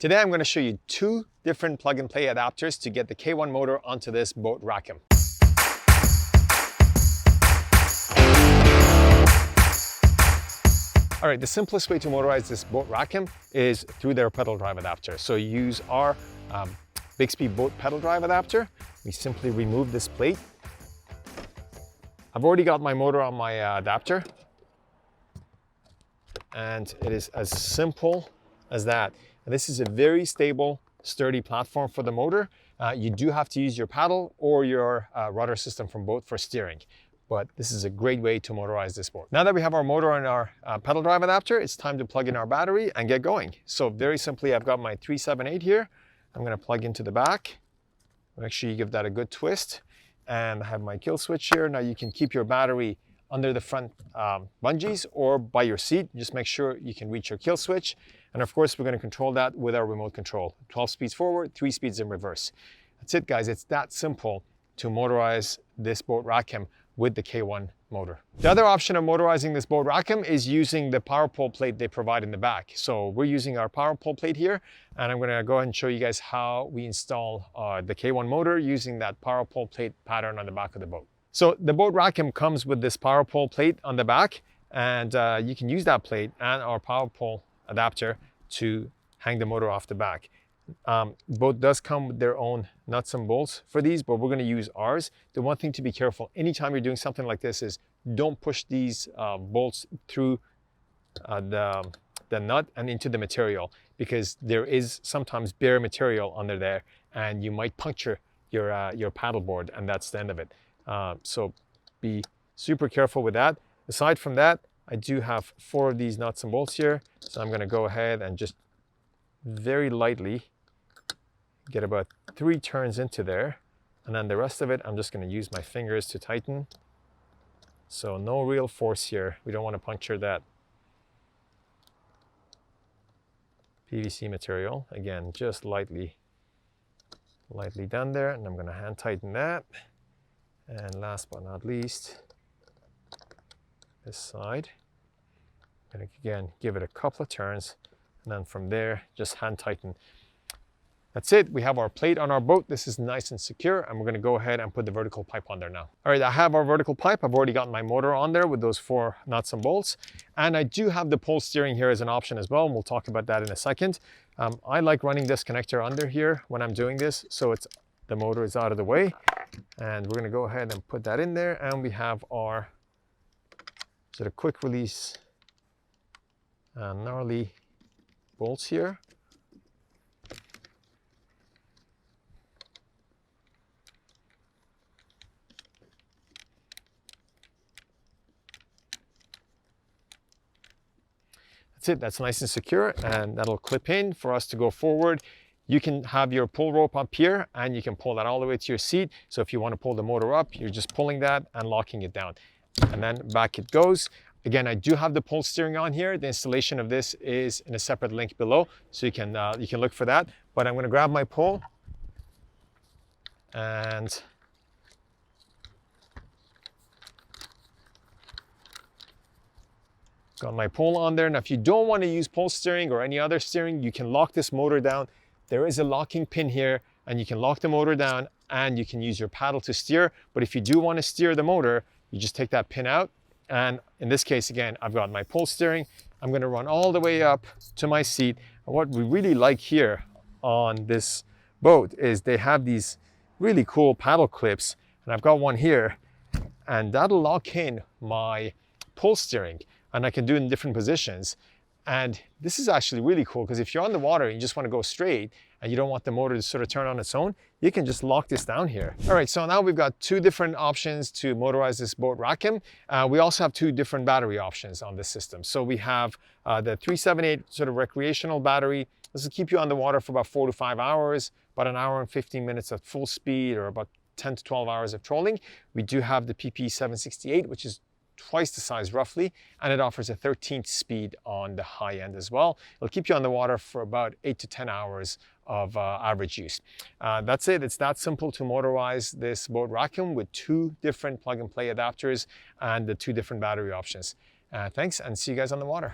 Today I'm going to show you two different plug-and-play adapters to get the K-1 motor onto this BOTE Rackham. All right, the simplest way to motorize this BOTE Rackham is through their pedal drive adapter. So you use our Bixpy BOTE pedal drive adapter. We simply remove this plate. I've already got my motor on my adapter, and it is as simple as that. And this is a very stable, sturdy platform for the motor. You do have to use your paddle or your rudder system from BOTE for steering, but this is a great way to motorize this board. Now that we have our motor on our pedal drive adapter, it's time to plug in our battery and get going. So very simply, I've got my 378 here. I'm going to plug into the back. Make sure you give that a good twist. And I have my kill switch here. Now you can keep your battery under the front bungees or by your seat. Just make sure you can reach your kill switch. And of course, we're going to control that with our remote control. 12 speeds forward, 3 speeds in reverse. That's it, guys. It's that simple to motorize this BOTE Rackham with the K-1 motor. The other option of motorizing this BOTE Rackham is using the power pole plate they provide in the back. So we're using our power pole plate here, and I'm going to go ahead and show you guys how we install the K-1 motor using that power pole plate pattern on the back of the boat. So the BOTE Rackham comes with this power pole plate on the back, and you can use that plate and our power pole adapter to hang the motor off the back. BOTE does come with their own nuts and bolts for these, but we're going to use ours. The one thing to be careful anytime you're doing something like this is don't push these bolts through the nut and into the material, because there is sometimes bare material under there and you might puncture your paddleboard, and that's the end of it. So be super careful with that. Aside from that, I do have 4 of these nuts and bolts here, so I'm going to go ahead and just very lightly get about 3 turns into there, and then the rest of it I'm just going to use my fingers to tighten. So no real force here. We don't want to puncture that PVC material. Again, just lightly done there, and I'm going to hand tighten that. And last but not least, this side. I'm going to again give it a couple of turns, and then from there just hand tighten. That's it. We have our plate on our boat. This is nice and secure, and we're going to go ahead and put the vertical pipe on there now. All right, I have our vertical pipe. I've already got my motor on there with those 4 nuts and bolts, and I do have the pole steering here as an option as well, and we'll talk about that in a second. I like running this connector under here when I'm doing this, so the motor is out of the way, and we're going to go ahead and put that in there, and we have our sort of quick release gnarly bolts here. That's it. That's nice and secure, and that'll clip in for us to go forward. You can have your pull rope up here, and you can pull that all the way to your seat. So if you want to pull the motor up, you're just pulling that and locking it down, and then back it goes. Again, I do have the pole steering on here. The installation of this is in a separate link below, so you can look for that. But I'm going to grab my pole and got my pole on there. Now, if you don't want to use pole steering or any other steering, you can lock this motor down. There is a locking pin here, and you can lock the motor down, and you can use your paddle to steer. But if you do want to steer the motor, you just take that pin out. And in this case, again, I've got my pole steering. I'm going to run all the way up to my seat. And what we really like here on this boat is they have these really cool paddle clips. And I've got one here, and that'll lock in my pole steering, and I can do it in different positions. And this is actually really cool, because if you're on the water and you just want to go straight and you don't want the motor to sort of turn on its own, you can just lock this down here. All right, so now we've got 2 different options to motorize this BOTE Rackham. We also have 2 different battery options on this system. So we have the 378 sort of recreational battery. This will keep you on the water for about 4 to 5 hours, about an hour and 15 minutes at full speed, or about 10 to 12 hours of trolling. We do have the PP768, which is twice the size roughly, and it offers a 13th speed on the high end as well. It'll keep you on the water for about 8 to 10 hours of average use. That's it. It's that simple to motorize this BOTE Rackham with 2 different plug-and-play adapters and the 2 different battery options. Thanks, and see you guys on the water.